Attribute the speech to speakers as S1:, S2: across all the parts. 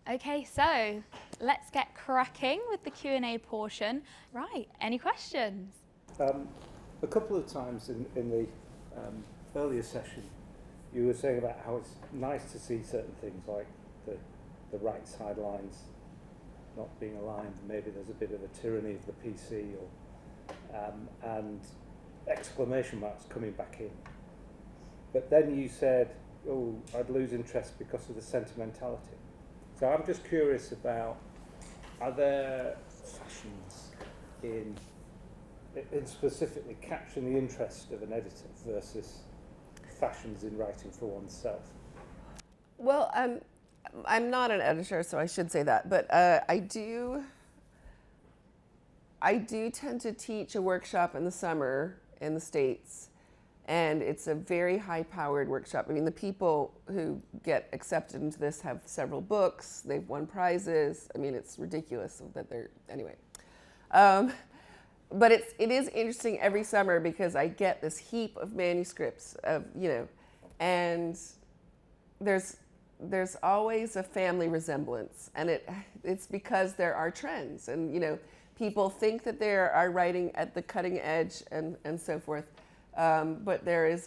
S1: Okay, so let's get cracking with the Q&A portion. Right, any questions?
S2: A couple of times in the earlier session, you were saying about how it's nice to see certain things like the right side lines not being aligned. Maybe there's a bit of a tyranny of the PC, and exclamation marks coming back in. But then you said, oh, I'd lose interest because of the sentimentality. So I'm just curious about, are there fashions in specifically capturing the interest of an editor versus fashions in writing for oneself?
S3: Well, I'm not an editor, so I should say that. But I do tend to teach a workshop in the summer in the States, and it's a very high-powered workshop. I mean, the people who get accepted into this have several books. They've won prizes. I mean, it's ridiculous that they're anyway. But it is interesting every summer because I get this heap of manuscripts of, and there's always a family resemblance, and it's because there are trends, and people think that they are writing at the cutting edge and so forth, but there is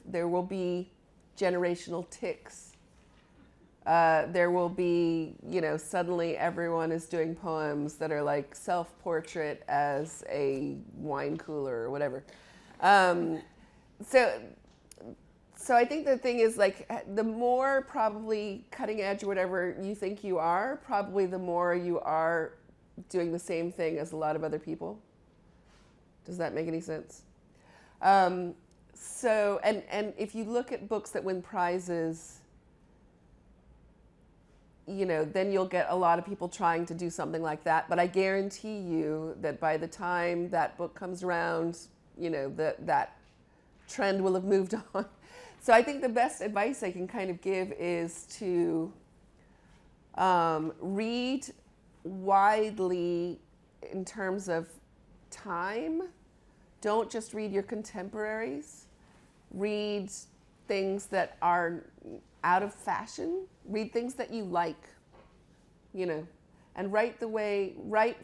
S3: there will be generational tics. There will be, suddenly everyone is doing poems that are like self-portrait as a wine cooler or whatever. So I think the thing is, like, the more probably cutting edge or whatever you think you are, probably the more you are doing the same thing as a lot of other people. Does that make any sense? So if you look at books that win prizes, then you'll get a lot of people trying to do something like that. But I guarantee you that by the time that book comes around, that trend will have moved on. So I think the best advice I can kind of give is to read widely in terms of time. Don't just read your contemporaries. Read things that are out of fashion. Read things that you like, and write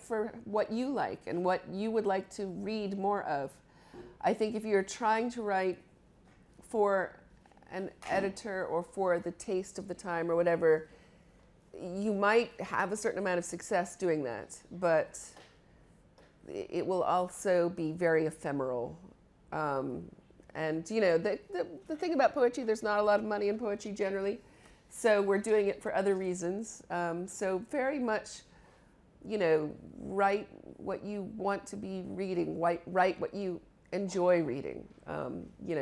S3: for what you like and what you would like to read more of. I think if you're trying to write for an editor or for the taste of the time or whatever, you might have a certain amount of success doing that, but it will also be very ephemeral. And the thing about poetry, there's not a lot of money in poetry generally, so we're doing it for other reasons. So very much, write what you want to be reading, write what you enjoy reading.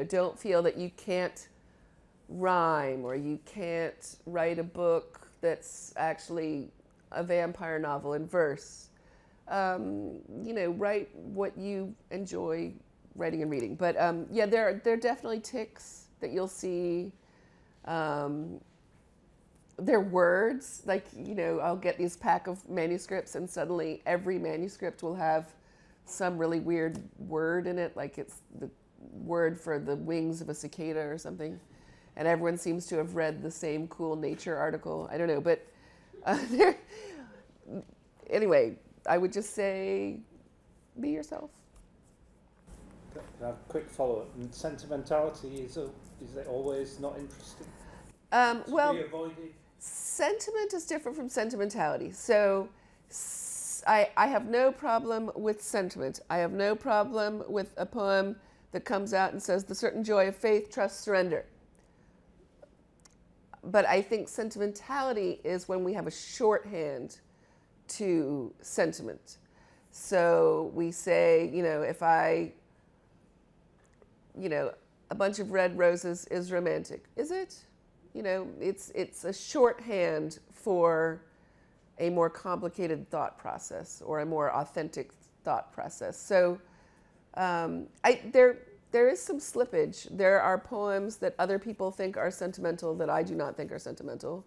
S3: Don't feel that you can't rhyme or you can't write a book that's actually a vampire novel in verse. Write what you enjoy writing and reading. But there are definitely tics that you'll see. They're words, like, I'll get these pack of manuscripts and suddenly every manuscript will have some really weird word in it, like it's the word for the wings of a cicada or something. And everyone seems to have read the same cool Nature article. I don't know, but anyway, I would just say, be yourself.
S2: A quick follow-up. And sentimentality, is it always not interesting?
S3: Well,
S2: to be avoided?
S3: Sentiment is different from sentimentality. So I have no problem with sentiment. I have no problem with a poem that comes out and says, the certain joy of faith, trust, surrender. But I think sentimentality is when we have a shorthand to sentiment. So we say, if a bunch of red roses is romantic. Is it? It's a shorthand for a more complicated thought process or a more authentic thought process. So there is some slippage. There are poems that other people think are sentimental that I do not think are sentimental.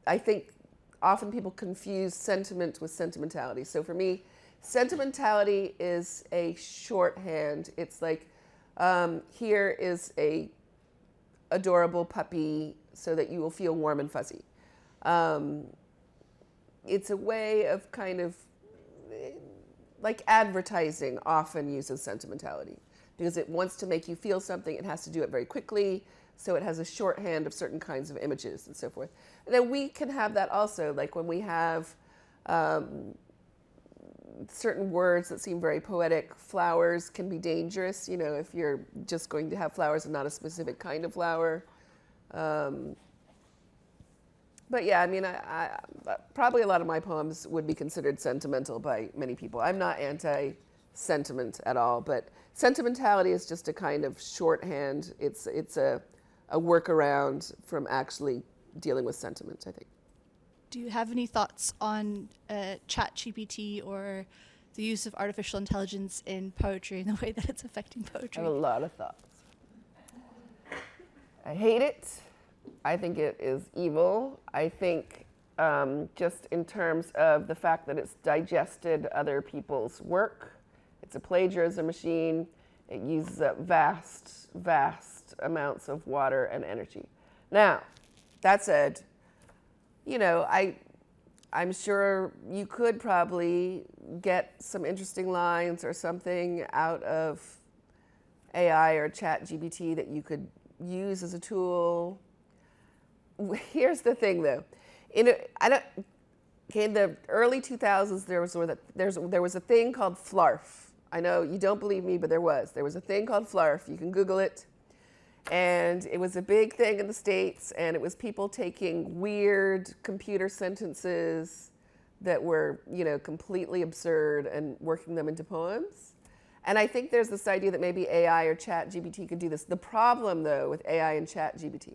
S3: I think often people confuse sentiment with sentimentality. So for me, sentimentality is a shorthand. It's like, here is a adorable puppy so that you will feel warm and fuzzy. It's a way of kind of, like advertising often uses sentimentality because it wants to make you feel something. It has to do it very quickly. So it has a shorthand of certain kinds of images and so forth. And then we can have that also, like when we have certain words that seem very poetic. Flowers can be dangerous, you know, if you're just going to have flowers and not a specific kind of flower. But yeah, I mean, I probably a lot of my poems would be considered sentimental by many people. I'm not anti-sentiment at all, but sentimentality is just a kind of shorthand. It's a workaround from actually dealing with sentiment, I think.
S4: Do you have any thoughts on ChatGPT or the use of artificial intelligence in poetry and the way that it's affecting poetry?
S3: I have a lot of thoughts. I hate it. I think it is evil. I think just in terms of the fact that it's digested other people's work, it's a plagiarism machine. It uses up vast, vast amounts of water and energy. Now, that said, you know, I'm sure you could probably get some interesting lines or something out of AI or ChatGPT that you could use as a tool. Here's the thing, though. In the early 2000s, there was a thing called flarf. I know you don't believe me, but there was a thing called flarf. You can Google it. And it was a big thing in the States, and it was people taking weird computer sentences that were, you know, completely absurd and working them into poems. And I think there's this idea that maybe AI or ChatGPT could do this. The problem, though, with AI and ChatGPT,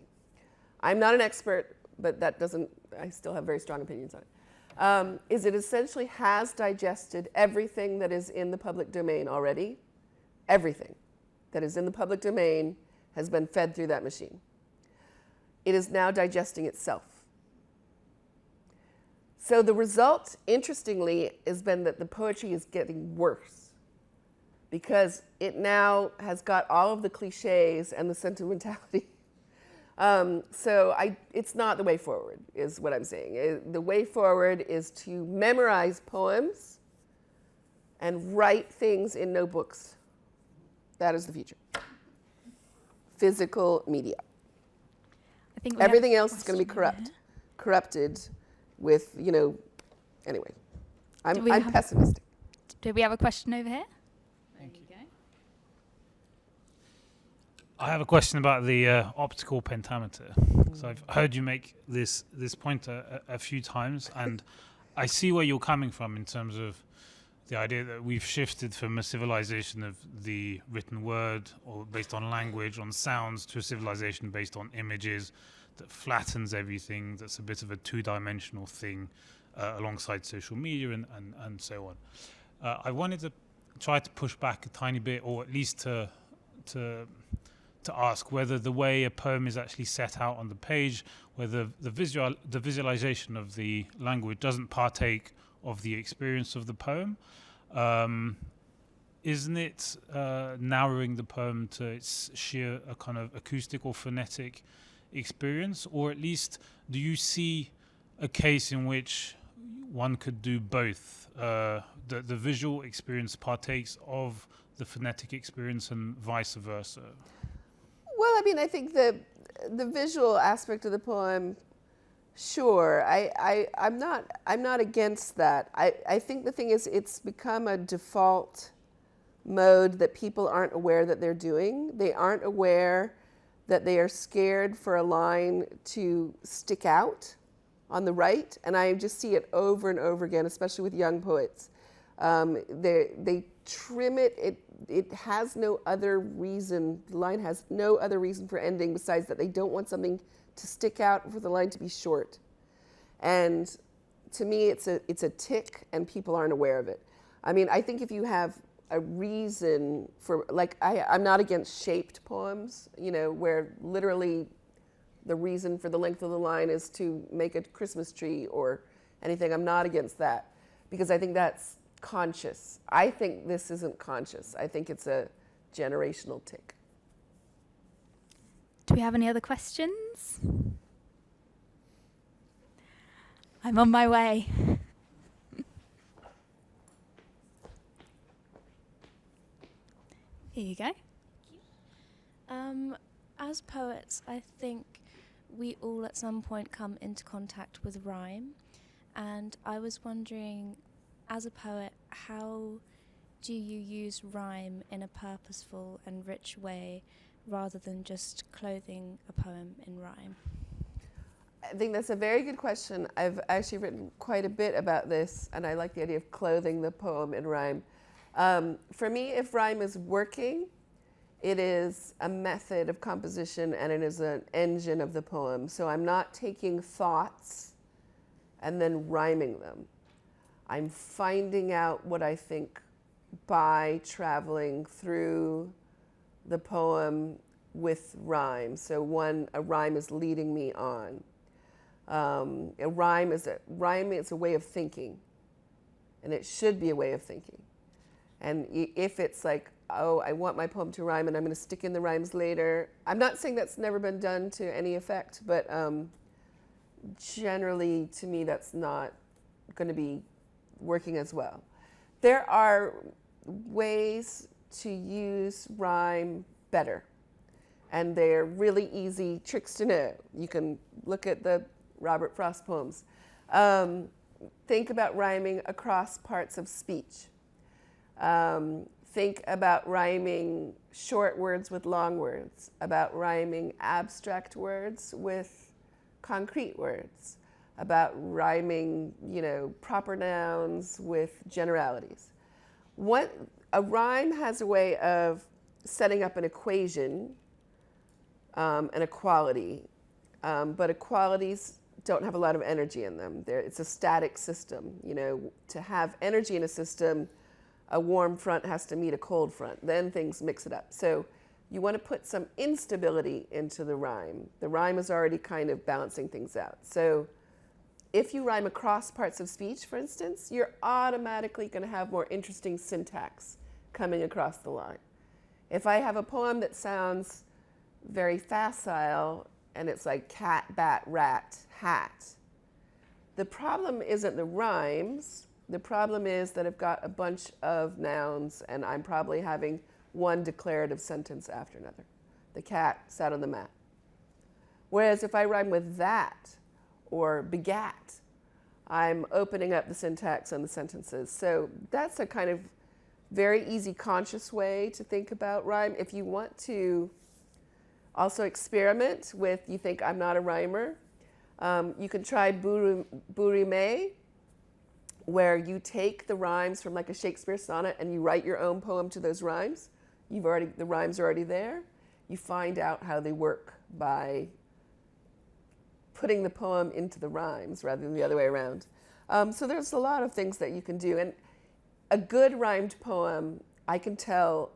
S3: I'm not an expert, but I still have very strong opinions on it, is it essentially has digested everything that is in the public domain already. Everything that is in the public domain has been fed through that machine. It is now digesting itself. So the result, interestingly, has been that the poetry is getting worse because it now has got all of the cliches and the sentimentality. It's not the way forward, is what I'm saying. The way forward is to memorize poems and write things in notebooks. That is the future. Physical media.
S1: I think
S3: everything else is going to be corrupted with, you know, anyway. I'm pessimistic.
S1: Do we have a question over here?
S5: Thank you. I have a question about the optical pentameter. So I've heard you make this point a few times, and I see where you're coming from in terms of the idea that we've shifted from a civilization of the written word or based on language, on sounds, to a civilization based on images that flattens everything, that's a bit of a two-dimensional thing alongside social media and so on. I wanted to try to push back a tiny bit, or at least to ask whether the way a poem is actually set out on the page, whether the visualization of the language doesn't partake of the experience of the poem. Isn't it narrowing the poem to its sheer kind of acoustic or phonetic experience? Or at least, do you see a case in which one could do both? The visual experience partakes of the phonetic experience and vice versa?
S3: Well, I mean, I think the visual aspect of the poem, sure. I'm not against that. I think the thing is, it's become a default mode that people aren't aware that they're doing. They aren't aware that they are scared for a line to stick out on the right. And I just see it over and over again, especially with young poets. They trim it. It has no other reason. The line has no other reason for ending besides that they don't want something to stick out, for the line to be short. And to me, it's a tick, and people aren't aware of it. I mean, I think if you have a reason for, like, I'm not against shaped poems, you know, where literally the reason for the length of the line is to make a Christmas tree or anything. I'm not against that because I think that's conscious. I think this isn't conscious. I think it's a generational tick.
S1: Do we have any other questions? I'm on my way. Here you go.
S6: As poets, I think we all at some point come into contact with rhyme, and I was wondering, as a poet, how do you use rhyme in a purposeful and rich way rather than just clothing a poem in rhyme?
S3: I think that's a very good question. I've actually written quite a bit about this, and I like the idea of clothing the poem in rhyme. For me, if rhyme is working, it is a method of composition and it is an engine of the poem. So I'm not taking thoughts and then rhyming them. I'm finding out what I think by traveling through the poem with rhyme. So a rhyme is leading me on. A rhyme is a way of thinking, and it should be a way of thinking. And if it's like, oh, I want my poem to rhyme and I'm going to stick in the rhymes later. I'm not saying that's never been done to any effect, but generally to me that's not going to be working as well. There are ways to use rhyme better, and they're really easy tricks to know. You can look at the Robert Frost poems. Think about rhyming across parts of speech. Think about rhyming short words with long words, about rhyming abstract words with concrete words, about rhyming, proper nouns with generalities. A rhyme has a way of setting up an equation, an equality, but equalities don't have a lot of energy in them. It's a static system. To have energy in a system, a warm front has to meet a cold front. Then things mix it up. So you want to put some instability into the rhyme. The rhyme is already kind of balancing things out. So if you rhyme across parts of speech, for instance, you're automatically going to have more interesting syntax coming across the line. If I have a poem that sounds very facile and it's like cat, bat, rat, hat, the problem isn't the rhymes. The problem is that I've got a bunch of nouns and I'm probably having one declarative sentence after another. The cat sat on the mat. Whereas if I rhyme with that or begat, I'm opening up the syntax on the sentences. So that's a kind of very easy conscious way to think about rhyme. If you want to also experiment with, you think I'm not a rhymer, you can try bourrime, where you take the rhymes from like a Shakespeare sonnet and you write your own poem to those rhymes. The rhymes are already there. You find out how they work by putting the poem into the rhymes rather than the other way around. So there's a lot of things that you can do. And a good rhymed poem, I can tell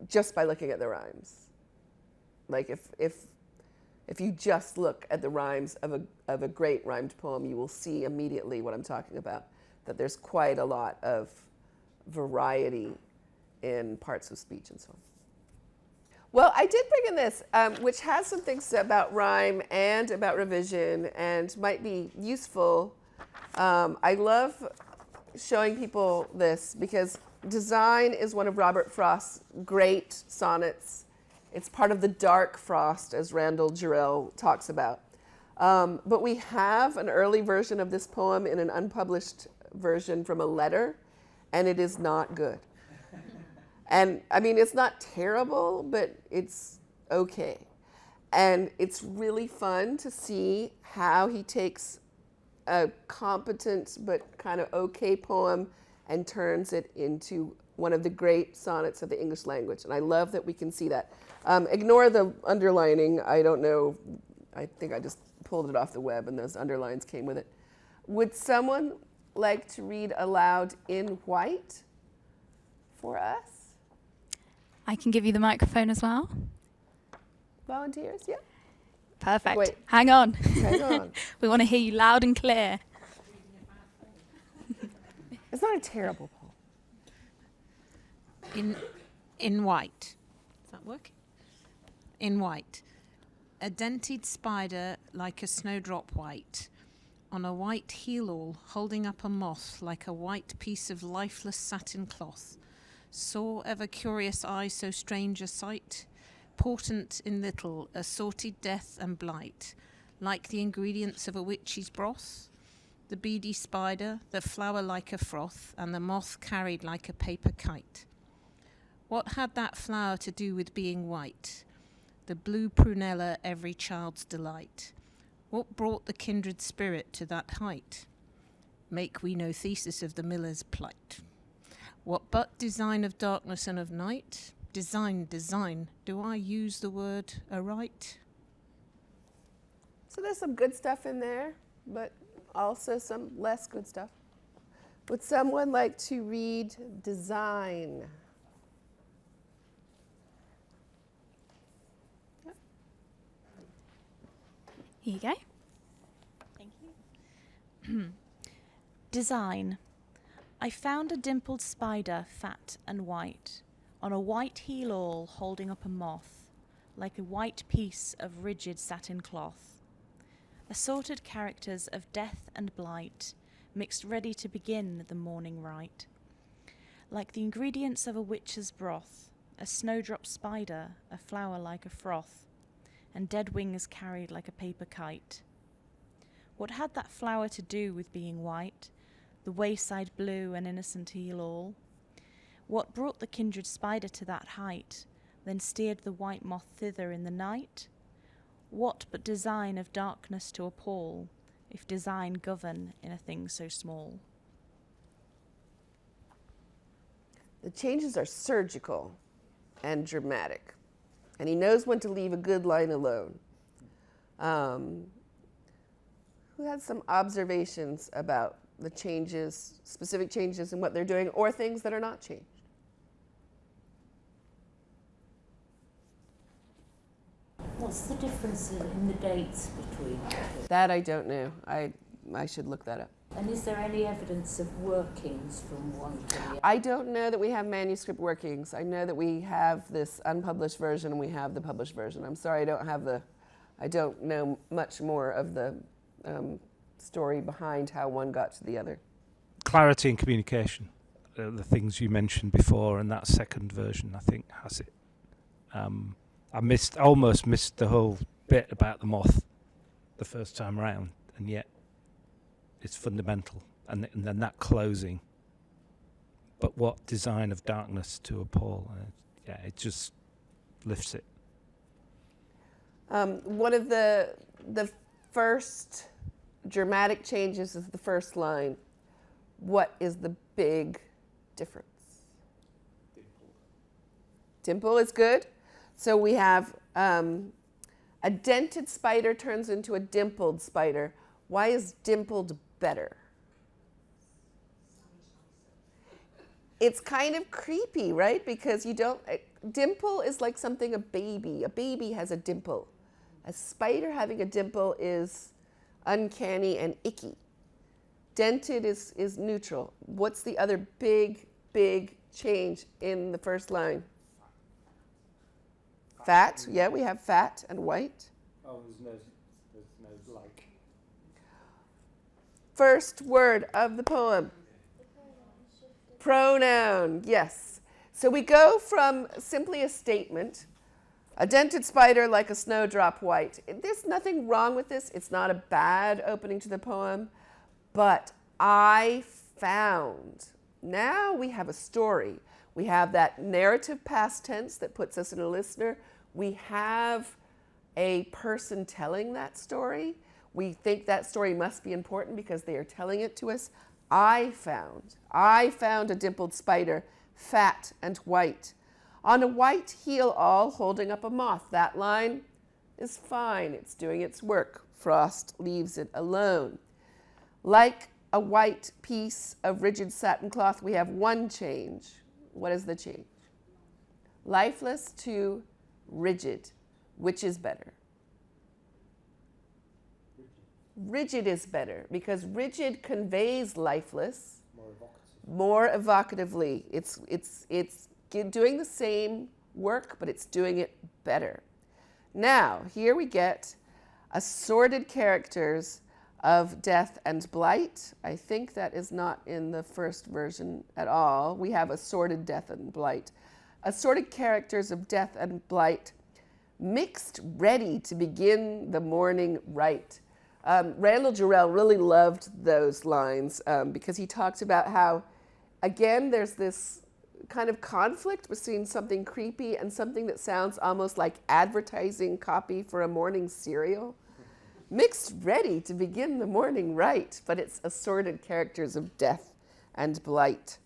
S3: just by looking at the rhymes. Like if you just look at the rhymes of a great rhymed poem, you will see immediately what I'm talking about, that there's quite a lot of variety in parts of speech and so on. Well, I did bring in this, which has some things about rhyme and about revision and might be useful. I love showing people this because Design is one of Robert Frost's great sonnets. It's part of the dark Frost, as Randall Jarrell talks about. But we have an early version of this poem in an unpublished version from a letter, and it is not good. And I mean, it's not terrible, but it's okay. And it's really fun to see how he takes a competent but kind of okay poem and turns it into one of the great sonnets of the English language. And I love that we can see that. Ignore the underlining. I don't know. I think I just pulled it off the web and those underlines came with it. Would someone like to read aloud in white for us?
S1: I can give you the microphone as well.
S3: Volunteers, yeah?
S1: Perfect.
S3: Wait.
S1: Hang on.
S3: Hang on.
S1: We want to hear you loud and clear.
S3: It's not a terrible poem.
S7: In white. Does that work? In white. A dented spider like a snowdrop white. on a white heel-all, holding up a moth like a white piece of lifeless satin cloth. Saw ever curious eye so strange a sight, portent in little, assorted death and blight, like the ingredients of a witch's broth? The beady spider, the flower like a froth, and the moth carried like a paper kite. What had that flower to do with being white? The blue prunella, every child's delight. What brought the kindred spirit to that height? Make we no thesis of the miller's plight. What but design of darkness and of night? Design, do I use the word aright?
S3: So there's some good stuff in there, but also some less good stuff. Would someone like to read design?
S1: Here you go. Thank you. Design. I found a dimpled spider, fat and white, on a white heel-all holding up a moth, like a white piece of rigid satin cloth. Assorted characters of death and blight, mixed ready to begin the morning rite. Like the ingredients of a witch's broth, a snowdrop spider, a flower like a froth, and dead wings carried like a paper kite. What had that flower to do with being white, the wayside blue and innocent heel-all? What brought the kindred spider to that height, then steered the white moth thither in the night? What but design of darkness to appall, if design govern in a thing so small?
S3: The changes are surgical and dramatic, and he knows when to leave a good line alone. Who had some observations about the changes, specific changes in what they're doing, or things that are not changed?
S8: What's the difference in the dates between the two?
S3: That I don't know. I should look that up.
S8: And is there any evidence of workings from one to the other?
S3: I don't know that we have manuscript workings. I know that we have this unpublished version and we have the published version. I'm sorry, I don't know much more of the story behind how one got to the other.
S2: Clarity and communication, the things you mentioned before, and that second version, I think, has it. I almost missed the whole bit about the moth the first time around, and yet it's fundamental. And then that closing. But what design of darkness to appall? It just lifts it.
S3: One of the first dramatic changes is the first line. What is the big difference? Dimple is good. So we have a dented spider turns into a dimpled spider. Why is dimpled better? It's kind of creepy, right? Because dimple is like something a baby has a dimple. A spider having a dimple is uncanny and icky. Dented is neutral. What's the other big change in the first line? Fat, yeah, we have fat and white.
S2: Oh, there's no like.
S3: First word of the poem. Pronoun, yes. So we go from simply a statement, a dented spider like a snowdrop white. There's nothing wrong with this. It's not a bad opening to the poem, but I found. Now we have a story. We have that narrative past tense that puts us in a listener. We have a person telling that story. We think that story must be important because they are telling it to us. I found a dimpled spider, fat and white, on a white heel-all holding up a moth. That line is fine. It's doing its work. Frost leaves it alone. Like a white piece of rigid satin cloth, we have one change. What is the change? Lifeless to rigid. Which is better? Rigid is better because rigid conveys lifeless more evocatively. It's doing the same work, but it's doing it better. Now, here we get assorted characters of death and blight. I think that is not in the first version at all. We have assorted death and blight. Assorted characters of death and blight, mixed ready to begin the morning right. Randall Jarrell really loved those lines because he talked about how, again, there's this kind of conflict between something creepy and something that sounds almost like advertising copy for a morning cereal. Mixed ready to begin the morning right, but it's assorted characters of death and blight.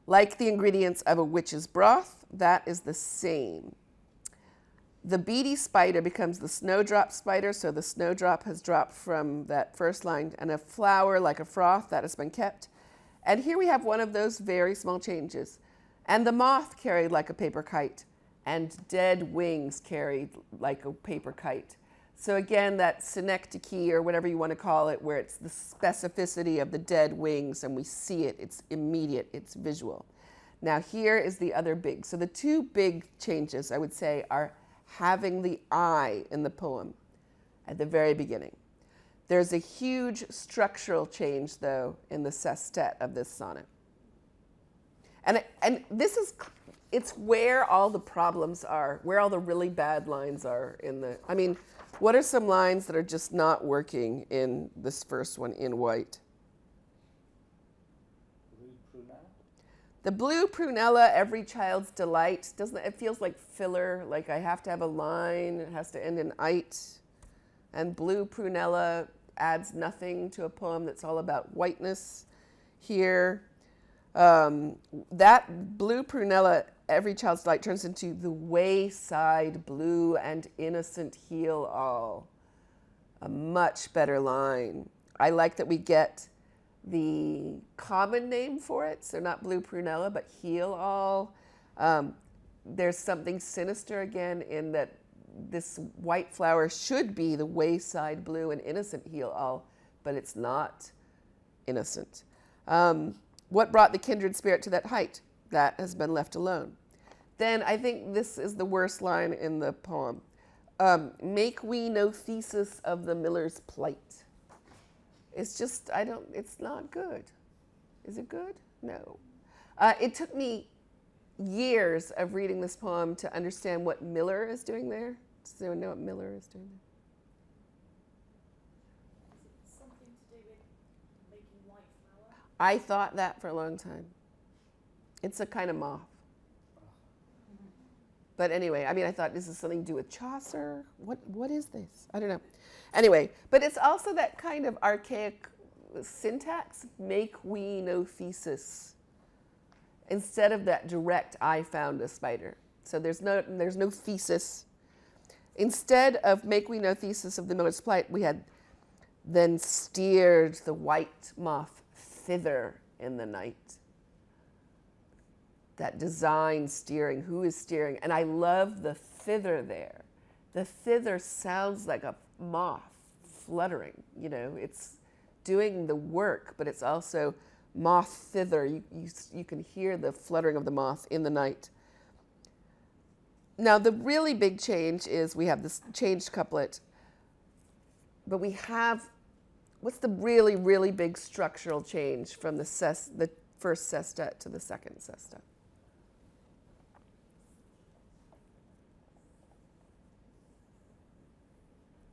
S3: Like the ingredients of a witch's broth, that is the same. The beady spider becomes the snowdrop spider, so the snowdrop has dropped from that first line, and a flower like a froth, that has been kept. And here we have one of those very small changes. And the moth carried like a paper kite, and dead wings carried like a paper kite. So again, that synecdoche, or whatever you want to call it, where it's the specificity of the dead wings, and we see it, it's immediate, it's visual. Now here is the other big. So the two big changes, I would say, are having the I in the poem at the very beginning. There's a huge structural change, though, in the sestet of this sonnet. And this is, it's where all the problems are, where all the really bad lines are in the, I mean, what are some lines that are just not working in this first one in white? The blue prunella, every child's delight, doesn't it feels like filler, like I have to have a line, it has to end in "ite." And blue prunella adds nothing to a poem that's all about whiteness here. That blue prunella, every child's delight, turns into the wayside blue and innocent heal all. A much better line. I like that we get the common name for it, so not blue prunella, but heal all. There's something sinister again in that this white flower should be the wayside blue and innocent heal all, but it's not innocent. What brought the kindred spirit to that height? That has been left alone. Then I think this is the worst line in the poem. Make we no thesis of the miller's plight. It's just, it's not good. Is it good? No. It took me years of reading this poem to understand what Miller is doing there. Does anyone know what Miller is doing there?
S4: Is it something to do with making white flour?
S3: I thought that for a long time. It's a kind of moth. But anyway, I mean, I thought this is something to do with Chaucer. What is this? I don't know. Anyway, but it's also that kind of archaic syntax, make we no thesis, instead of that direct, I found a spider. So there's no thesis. Instead of make we no thesis of the miller's plight, we had then steered the white moth thither in the night. That design steering, who is steering? And I love the thither there. The thither sounds like a moth fluttering, you know, it's doing the work, but it's also moth thither. You can hear the fluttering of the moth in the night. Now, the really big change is we have this changed couplet, but we have, what's the really, really big structural change from the first sestet to the second sestet?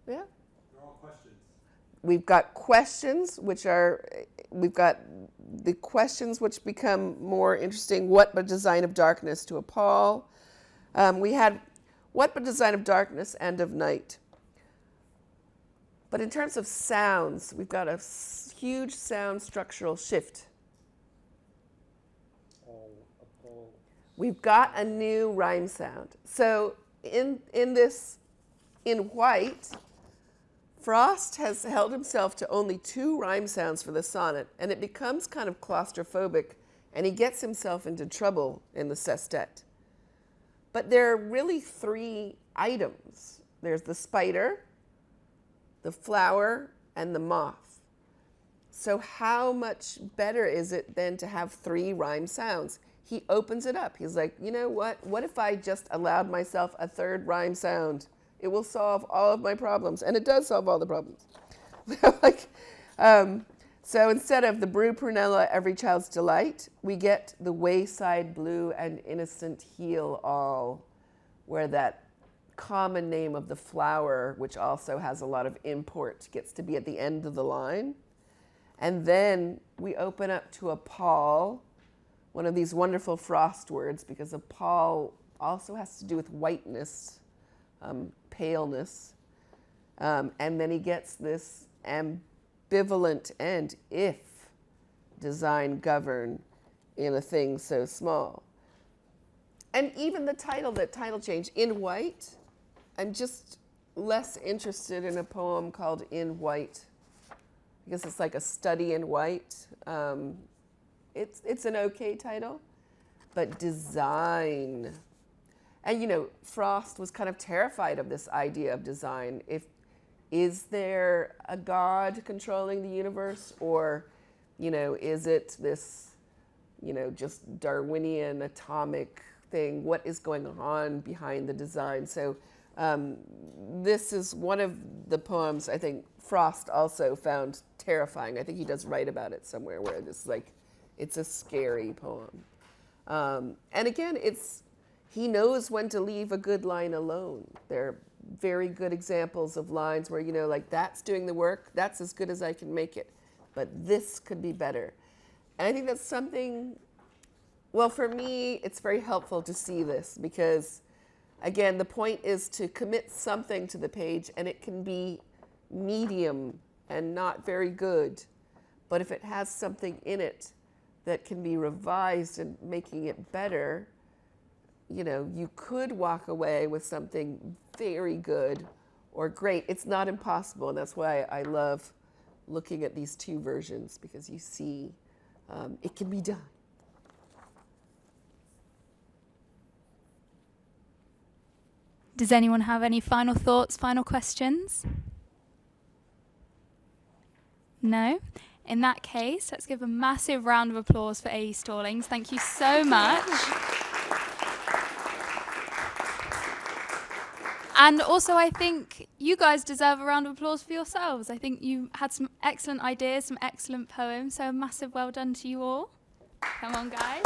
S3: Yeah?
S9: They're all questions.
S3: We've got questions, we've got the questions which become more interesting. What but design of darkness to appall? We had what but design of darkness and of night. But in terms of sounds, we've got a huge sound structural shift. We've got a new rhyme sound. So in white, Frost has held himself to only 2 rhyme sounds for the sonnet, and it becomes kind of claustrophobic, and he gets himself into trouble in the sestet. But there are really 3 items. There's the spider, the flower, and the moth. So how much better is it then to have 3 rhyme sounds? He opens it up. He's like, you know what? What if I just allowed myself a 3rd rhyme sound It will solve all of my problems. And it does solve all the problems. So instead of the brew prunella, every child's delight, we get the wayside blue and innocent heal all, where that common name of the flower, which also has a lot of import, gets to be at the end of the line. And then we open up to a pall, one of these wonderful Frost words, because a pall also has to do with whiteness, paleness. And then he gets this ambivalent end, if design govern in a thing so small. And even the title, that title change, In White, I'm just less interested in a poem called In White. I guess it's like a study in white. It's an okay title, but design. And, you know, Frost was kind of terrified of this idea of design. Is there a God controlling the universe, or, you know, is it this, you know, just Darwinian atomic thing? What is going on behind the design? So this is one of the poems I think Frost also found terrifying. I think he does write about it somewhere, where this, like, it's a scary poem. And again, he knows when to leave a good line alone. They're very good examples of lines where, you know, like, that's doing the work, that's as good as I can make it, but this could be better. And I think that's something, well, for me, it's very helpful to see this, because, again, the point is to commit something to the page, and it can be medium and not very good. But if it has something in it that can be revised and making it better, you know, you could walk away with something very good or great. It's not impossible, and that's why I love looking at these two versions, because you see it can be done.
S4: Does anyone have any final thoughts, final questions? No? In that case, let's give a massive round of applause for A E Stallings. Thank you so much. And also, I think you guys deserve a round of applause for yourselves. I think you had some excellent ideas, some excellent poems, so a massive well done to you all. Come on, guys.